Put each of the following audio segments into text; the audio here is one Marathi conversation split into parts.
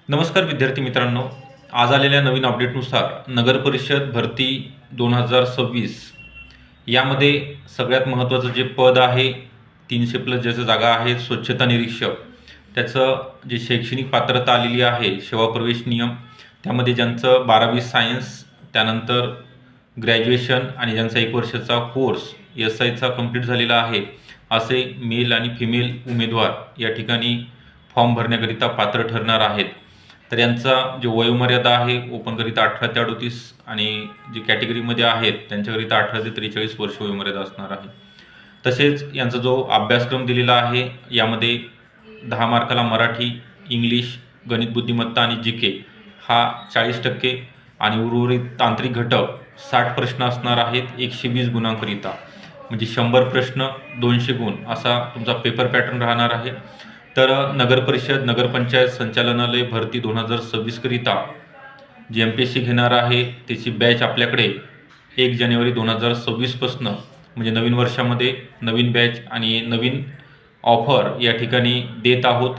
नमस्कार विद्यार्थी मित्रांनो. आज आलेल्या नवीन अपडेटनुसार नगर परिषद भरती 2026 यामध्ये सगळ्यात महत्त्वाचं जे पद आहे 300+ ज्याच्या जागा आहेत स्वच्छता निरीक्षक, त्याचं जे शैक्षणिक पात्रता आलेली आहे सेवा प्रवेश नियम, त्यामध्ये ज्यांचं 12वी सायन्स त्यानंतर ग्रॅज्युएशन आणि ज्यांचा 1 वर्षाचा कोर्स SIचा कंप्लीट झालेला आहे असे मेल आणि फिमेल उमेदवार या ठिकाणी फॉर्म भरण्याकरिता पात्र ठरणार आहेत. तर यांचा जे वयोमर्यादा आहे ओपनकरिता 18 ते 38 आणि जे कॅटेगरीमध्ये आहेत त्यांच्याकरिता 18 ते 43 वर्ष वयोमर्यादा असणार आहे. तसेच यांचा जो अभ्यासक्रम दिलेला आहे यामध्ये 10 मार्काला मराठी, इंग्लिश, गणित बुद्धिमत्ता आणि GK हा 40% आणि उर्वरित तांत्रिक घटक 60 प्रश्न असणार आहेत 120 गुणांकरिता. म्हणजे 100 प्रश्न 200 गुण असा तुमचा पेपर पॅटर्न राहणार आहे. तर नगर परिषद नगरपंचायत संचालनालय भरती 2026 करिता जी MPSC घेणार आहे त्याची बॅच आपल्याकडे 1 जानेवारी 2026 पासून म्हणजे नवीन वर्षामध्ये नवीन बॅच आणि नवीन ऑफर या ठिकाणी देत आहोत.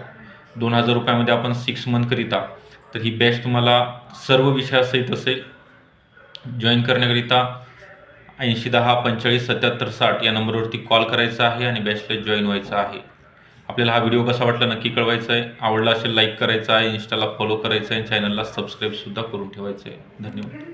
2000 रुपयामध्ये आपण 6 मंथ करिता. तर ही बॅच तुम्हाला सर्व विषयासहित असेल. जॉईन करण्याकरिता 8010 45 77 60 या नंबरवरती कॉल करायचा आहे आणि बॅचला जॉईन व्हायचं आहे. आपल्याला हा व्हिडिओ कसा वाटला नक्की कळवायचा आहे. आवडला असेल लाईक करायचा आहे, इंस्टाला फॉलो करायचं आहे, चॅनलला सबस्क्राईब सुद्धा करून ठेवायचं आहे. धन्यवाद.